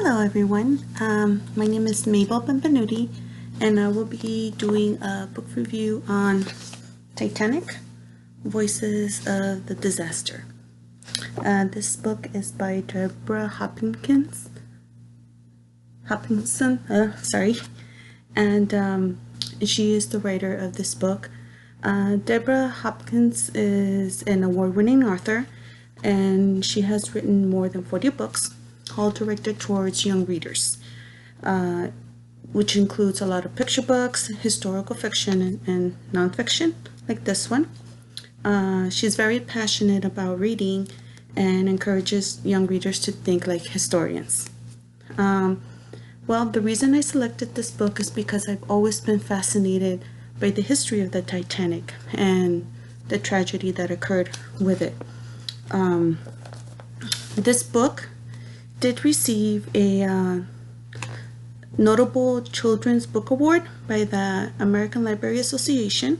Hello everyone, my name is Mabel Benvenuti and I will be doing a book review on Titanic, Voices of the Disaster. This book is by Deborah Hopkinson, and she is the writer of this book. Deborah Hopkins is an award-winning author, and she has written more than 40 books, all directed towards young readers, which includes a lot of picture books, historical fiction, and nonfiction, like this one. She's very passionate about reading and encourages young readers to think like historians. Well, the reason I selected this book is because I've always been fascinated by the history of the Titanic and the tragedy that occurred with it. This book did receive a notable Children's Book Award by the American Library Association,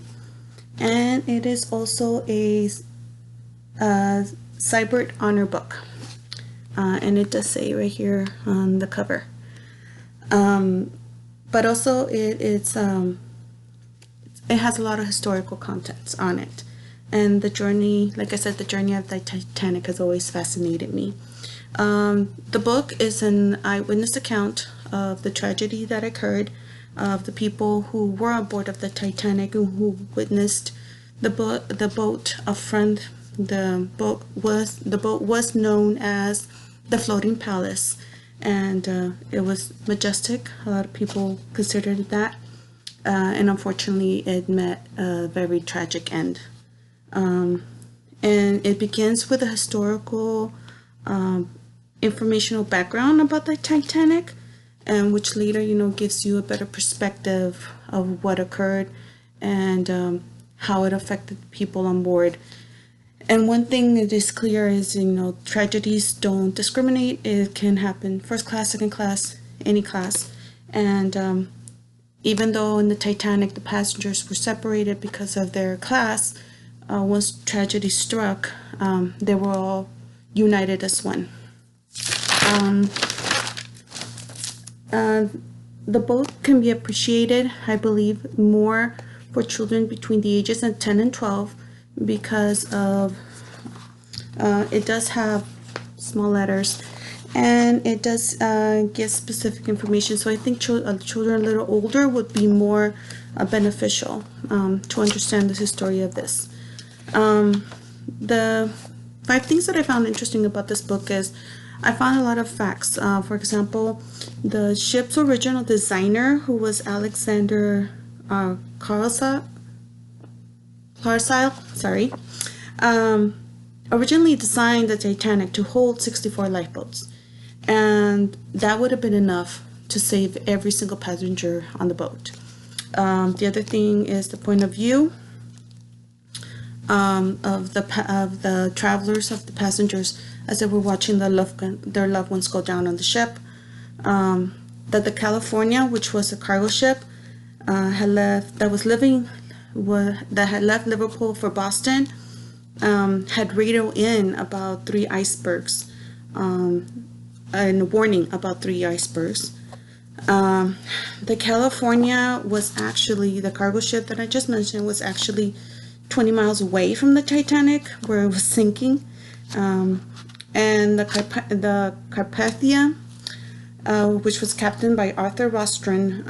and it is also a Sibert Honor Book, and it does say right here on the cover. But also it has a lot of historical contents on it, and the journey, like I said, the journey of the Titanic has always fascinated me. The book is an eyewitness account of the tragedy that occurred, of the people who were on board of the Titanic and who witnessed the boat affront. The boat was known as the Floating Palace, and it was majestic. A lot of people considered it that, and unfortunately it met a very tragic end. And it begins with a historical informational background about the Titanic, and which later, gives you a better perspective of what occurred and how it affected people on board. And one thing that is clear is, tragedies don't discriminate. It can happen first class, second class, any class. And even though in the Titanic the passengers were separated because of their class, once tragedy struck, they were all united as one. The book can be appreciated, I believe, more for children between the ages of 10 and 12 because of it does have small letters, and it does give specific information. So I think children a little older would be more beneficial to understand the history of this. The 5 things that I found interesting about this book is I found a lot of facts. For example, the ship's original designer, who was Alexander Carsile, originally designed the Titanic to hold 64 lifeboats, and that would have been enough to save every single passenger on the boat. The other thing is the point of view of the travelers, of the passengers, as they were watching their loved ones go down on the ship. That the California, which was a cargo ship, had left Liverpool for Boston, had radioed in about 3 icebergs, and a warning about 3 icebergs. The California was actually, the cargo ship that I just mentioned, was actually 20 miles away from the Titanic, where it was sinking. And the Carpathia, which was captained by Arthur Rostron,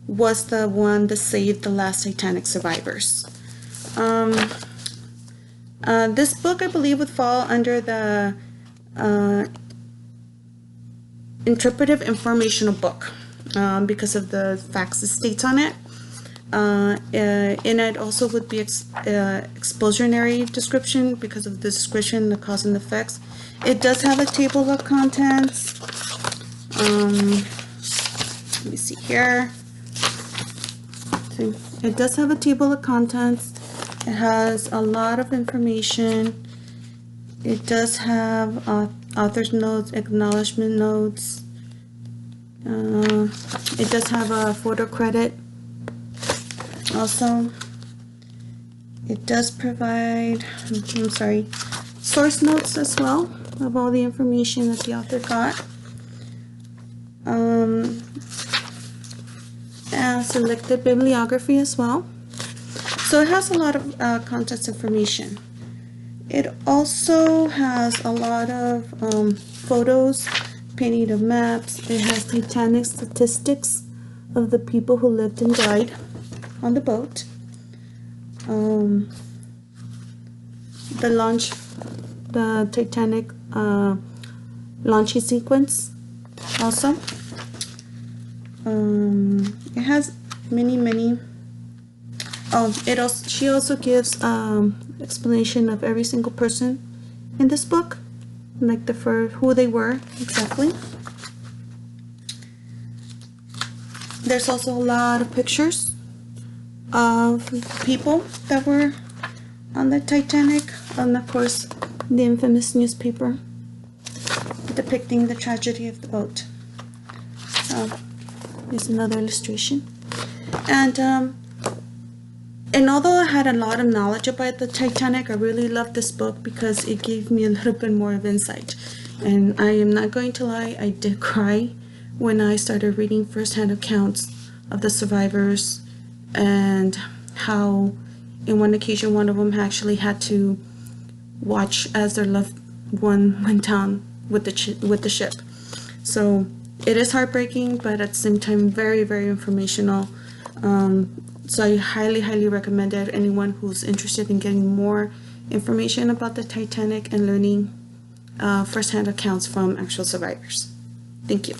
was the one that saved the last Titanic survivors. This book, I believe, would fall under the interpretive informational book because of the facts it states on it. And it also would be expositionary description because of the description, the cause and effects. It does have a table of contents. Let me see here. So it does have a table of contents. It has a lot of information. It does have author's notes, acknowledgement notes. It does have a photo credit. Also, it does provide, source notes as well of all the information that the author got. And selected bibliography as well. So it has a lot of contact information. It also has a lot of photos, painting of maps. It has Titanic statistics of the people who lived and died on the boat. The Titanic launching sequence also. It has many. She also gives explanation of every single person in this book, like who they were exactly. There's also a lot of pictures of people that were on the Titanic, and of course the infamous newspaper depicting the tragedy of the boat. Here's another illustration. And although I had a lot of knowledge about the Titanic, I really loved this book because it gave me a little bit more of insight. And I am not going to lie, I did cry when I started reading first-hand accounts of the survivors, and how in one occasion one of them actually had to watch as their loved one went down with the ship. So it is heartbreaking, but at the same time very informational. So I highly recommend it. Anyone who's interested in getting more information about the Titanic and learning first-hand accounts from actual survivors. Thank you.